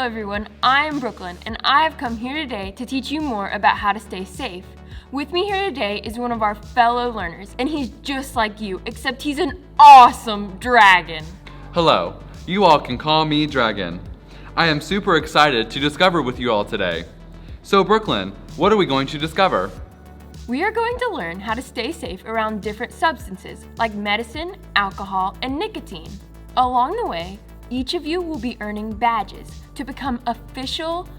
everyone, I'm Brooklyn, and I've come here today to teach you more about how to stay safe. With me here today is one of our fellow learners, and he's just like you, except he's an awesome dragon. Hello, you all can call me Dragon. I am super excited to discover with you all today. So Brooklyn, what are we going to discover? We are going to learn how to stay safe around different substances like medicine, alcohol, and nicotine. Along the way, each of you will be earning badges to become official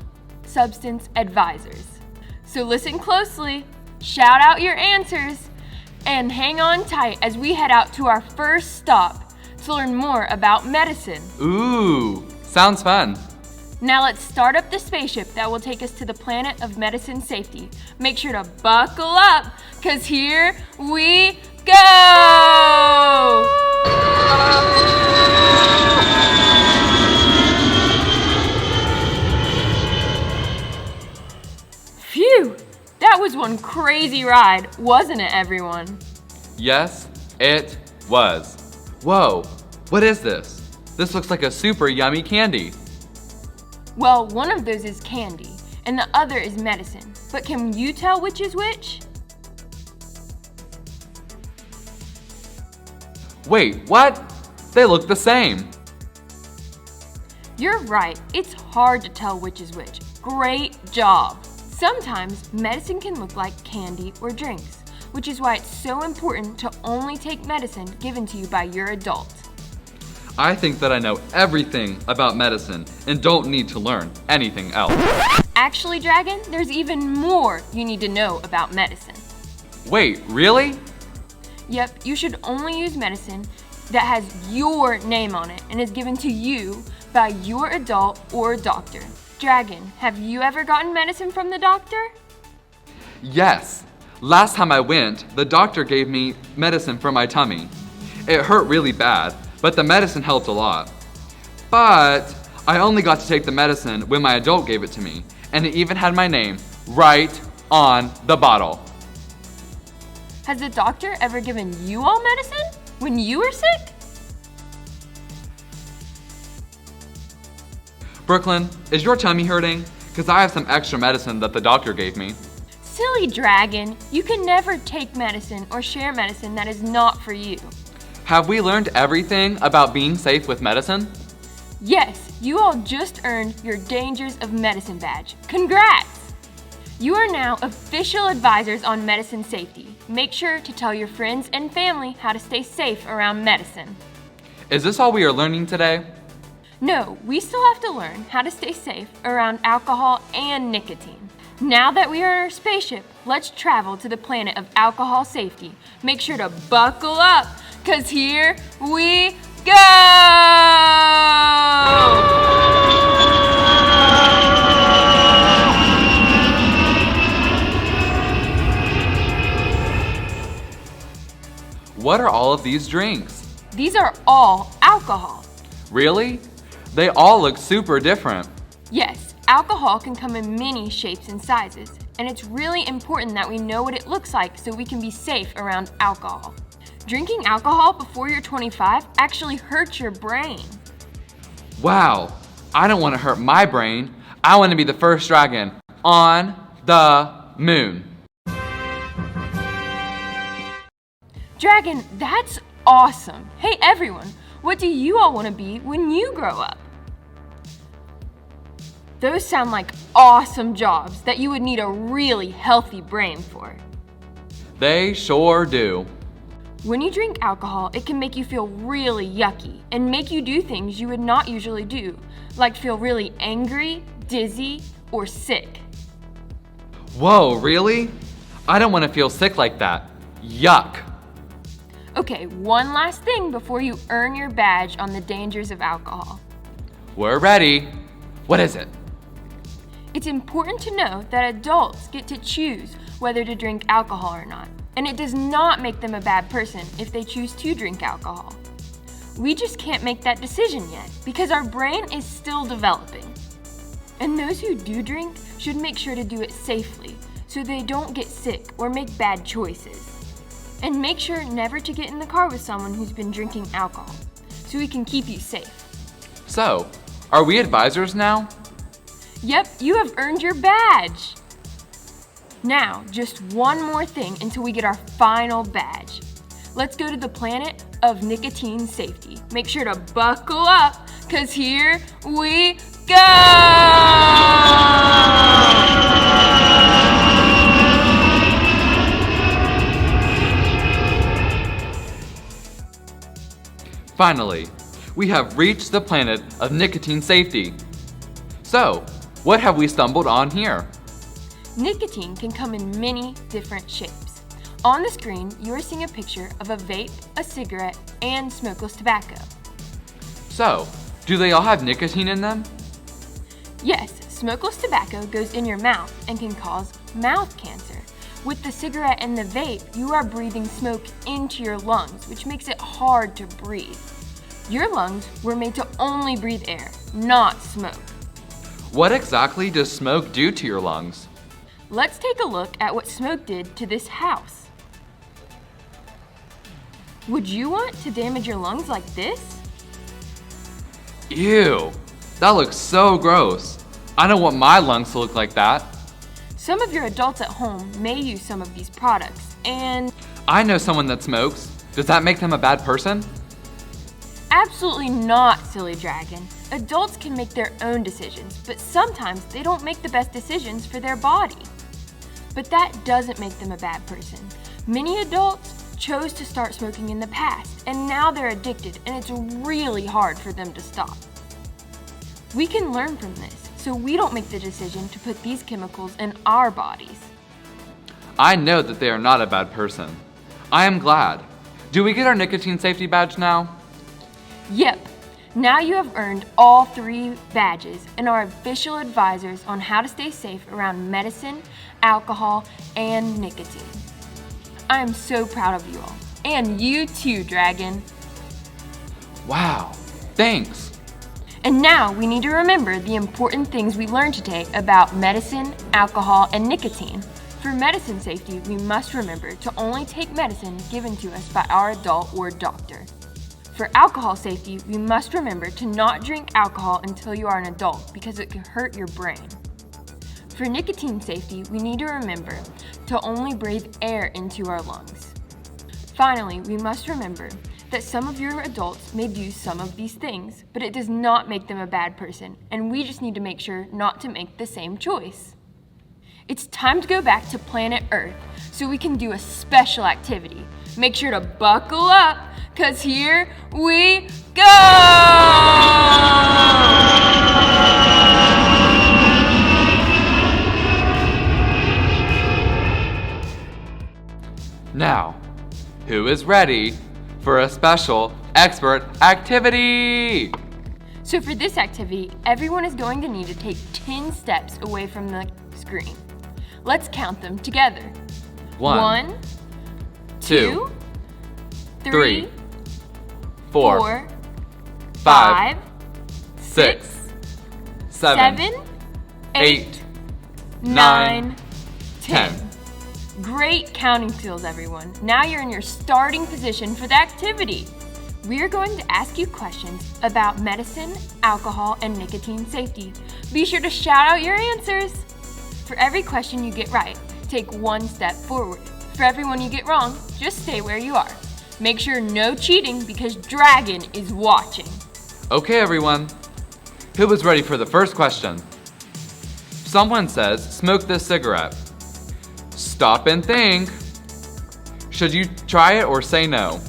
substance advisors. So listen closely, shout out your answers, and hang on tight as we head out to our first stop to learn more about medicine. Ooh, sounds fun. Now let's start up the spaceship that will take us to the planet of Nicotine Safety. Make sure to buckle up, because here we go! Phew! That was one crazy ride, wasn't it, everyone? Yes, it was. Whoa, what is this? This looks like a super yummy candy. Well, one of those is candy, and the other is medicine. But can you tell which is which? Wait, what? They look the same. You're right, it's hard to tell which is which. Great job! Sometimes medicine can look like candy or drinks, which is why it's so important to only take medicine given to you by your adult. I think that I know everything about medicine and don't need to learn anything else. Actually, Dragon, there's even more you need to know about medicine. Wait, really? Yep, you should only use medicine that has your name on it and is given to you by your adult or doctor. Dragon, have you ever gotten medicine from the doctor? Yes. Last time I went, the doctor gave me medicine for my tummy. It hurt really bad, but the medicine helped a lot. But I only got to take the medicine when my adult gave it to me, and it even had my name right on the bottle. Has the doctor ever given you all medicine when you were sick? Brooklyn, is your tummy hurting? Because I have some extra medicine that the doctor gave me. Silly Dragon, you can never take medicine or share medicine that is not for you. Have we learned everything about being safe with medicine? Yes, you all just earned your Dangers of Medicine badge. Congrats! You are now official advisors on medicine safety. Make sure to tell your friends and family how to stay safe around medicine. Is this all we are learning today? No, we still have to learn how to stay safe around alcohol and nicotine. Now that we are in our spaceship, let's travel to the planet of alcohol safety. Make sure to buckle up, because here we go! What are all of these drinks? These are all alcohol. Really? They all look super different. Yes, alcohol can come in many shapes and sizes, and it's really important that we know what it looks like so we can be safe around alcohol. Drinking alcohol before you're 25 actually hurts your brain. Wow, I don't want to hurt my brain. I want to be the first dragon on the moon. Dragon, that's awesome. Hey everyone, what do you all want to be when you grow up? Those sound like awesome jobs that you would need a really healthy brain for. They sure do. When you drink alcohol, it can make you feel really yucky and make you do things you would not usually do, like feel really angry, dizzy, or sick. Whoa, really? I don't want to feel sick like that. Yuck. Okay, one last thing before you earn your badge on the dangers of alcohol. We're ready. What is it? It's important to know that adults get to choose whether to drink alcohol or not, and it does not make them a bad person if they choose to drink alcohol. We just can't make that decision yet because our brain is still developing. And those who do drink should make sure to do it safely so they don't get sick or make bad choices. And make sure never to get in the car with someone who's been drinking alcohol so we can keep you safe. So, are we advisors now? Yep, you have earned your badge. Now, just one more thing until we get our final badge. Let's go to the planet of nicotine safety. Make sure to buckle up, because here we go! Finally, we have reached the planet of nicotine safety. So, what have we stumbled on here? Nicotine can come in many different shapes. On the screen, you are seeing a picture of a vape, a cigarette, and smokeless tobacco. So, do they all have nicotine in them? Yes, smokeless tobacco goes in your mouth and can cause mouth cancer. With the cigarette and the vape, you are breathing smoke into your lungs, which makes it hard to breathe. Your lungs were made to only breathe air, not smoke. What exactly does smoke do to your lungs? Let's take a look at what smoke did to this house. Would you want to damage your lungs like this? Ew, that looks so gross. I don't want my lungs to look like that. Some of your adults at home may use some of these products, and I know someone that smokes. Does that make them a bad person? absolutely not, silly dragon. Adults can make their own decisions, but sometimes they don't make the best decisions for their body. But that doesn't make them a bad person. Many adults chose to start smoking in the past, and now they're addicted, and it's really hard for them to stop. We can learn from this, so we don't make the decision to put these chemicals in our bodies. I know that they are not a bad person. I am glad. Do we get our nicotine safety badge now? Yep. Now you have earned all 3 badges and are official advisors on how to stay safe around medicine, alcohol, and nicotine. I am so proud of you all. And you too, Dragon. Wow, thanks. And now we need to remember the important things we learned today about medicine, alcohol, and nicotine. For medicine safety, we must remember to only take medicine given to us by our adult or doctor. For alcohol safety, we must remember to not drink alcohol until you are an adult because it can hurt your brain. For nicotine safety, we need to remember to only breathe air into our lungs. Finally, we must remember that some of your adults may do some of these things, but it does not make them a bad person, and we just need to make sure not to make the same choice. It's time to go back to planet Earth so we can do a special activity. Make sure to buckle up, because here we go! Now, who is ready for a special expert activity? So for this activity, everyone is going to need to take 10 steps away from the screen. Let's count them together. 1, 2, 3, 4, 5, 6, 7, 8, 9, 10. Great counting skills, everyone. Now you're in your starting position for the activity. We are going to ask you questions about medicine, alcohol, and nicotine safety. Be sure to shout out your answers. For every question you get right, take 1 step forward. For every one you get wrong, just stay where you are. Make sure no cheating because Dragon is watching. Okay, everyone. Who is ready for the first question? Someone says, smoke this cigarette. Stop and think. Should you try it or say no?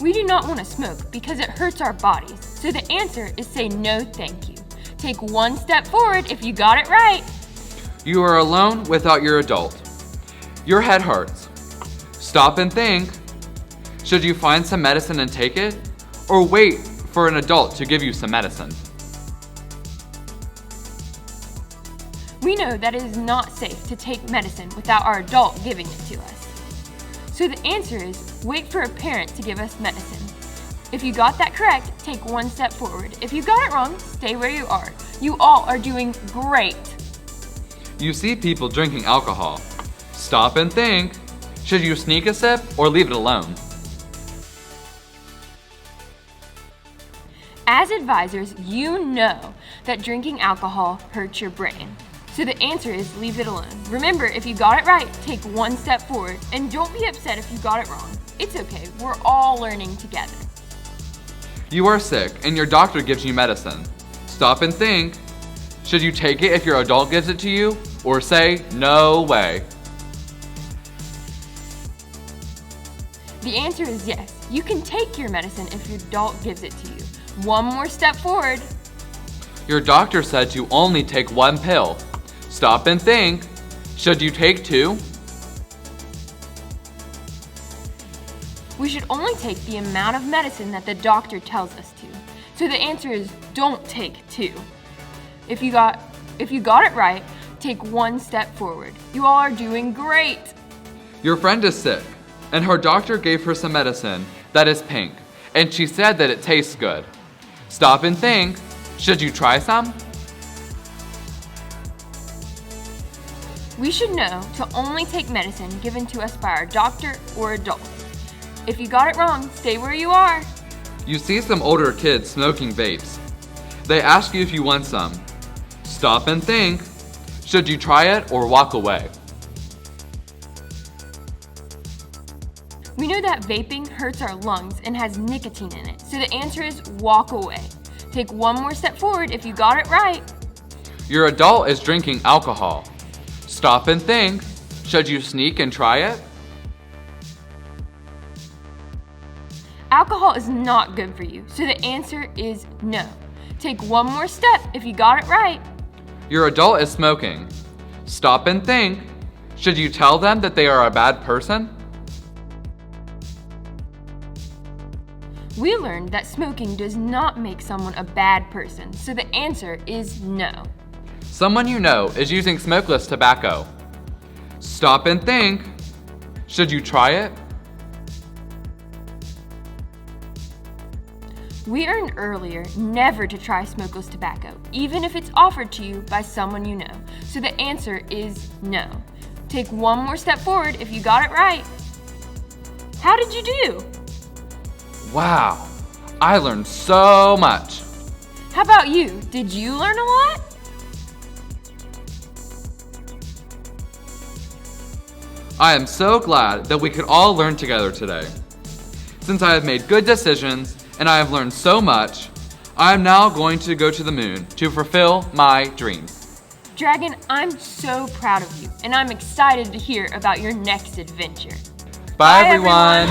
We do not want to smoke because it hurts our bodies, so the answer is say no thank you. Take 1 step forward if you got it right. You are alone without your adult. Your head hurts. Stop and think. Should you find some medicine and take it? Or wait for an adult to give you some medicine? We know that it is not safe to take medicine without our adult giving it to us. So the answer is wait for a parent to give us medicine. If you got that correct, take 1 step forward. If you got it wrong, stay where you are. You all are doing great. You see people drinking alcohol. Stop and think. Should you sneak a sip or leave it alone? As advisors, you know that drinking alcohol hurts your brain. So the answer is leave it alone. Remember, if you got it right, take one step forward, and don't be upset if you got it wrong. It's okay, we're all learning together. You are sick and your doctor gives you medicine. Stop and think. Should you take it if your adult gives it to you, or say, no way? The answer is yes. You can take your medicine if your adult gives it to you. One more step forward. Your doctor said to only take one pill. Stop and think. Should you take two? We should only take the amount of medicine that the doctor tells us to. So the answer is don't take two. If you got it right, take one step forward. You all are doing great. Your friend is sick, and her doctor gave her some medicine that is pink, and she said that it tastes good. Stop and think. Should you try some? We should know to only take medicine given to us by our doctor or adult. If you got it wrong, stay where you are. You see some older kids smoking vapes. They ask you if you want some. Stop and think. Should you try it or walk away? We know that vaping hurts our lungs and has nicotine in it, so the answer is walk away. Take one more step forward if you got it right. Your adult is drinking alcohol. Stop and think. Should you sneak and try it? Alcohol is not good for you, so the answer is no. Take one more step if you got it right. Your adult is smoking. Stop and think. Should you tell them that they are a bad person? We learned that smoking does not make someone a bad person, so the answer is no. Someone you know is using smokeless tobacco. Stop and think. Should you try it? We learned earlier never to try smokeless tobacco, even if it's offered to you by someone you know. So the answer is no. Take one more step forward if you got it right. How did you do? Wow, I learned so much. How about you? Did you learn a lot? I am so glad that we could all learn together today. Since I have made good decisions and I have learned so much, I am now going to go to the moon to fulfill my dreams. Dragon, I'm so proud of you, and I'm excited to hear about your next adventure. Bye everyone.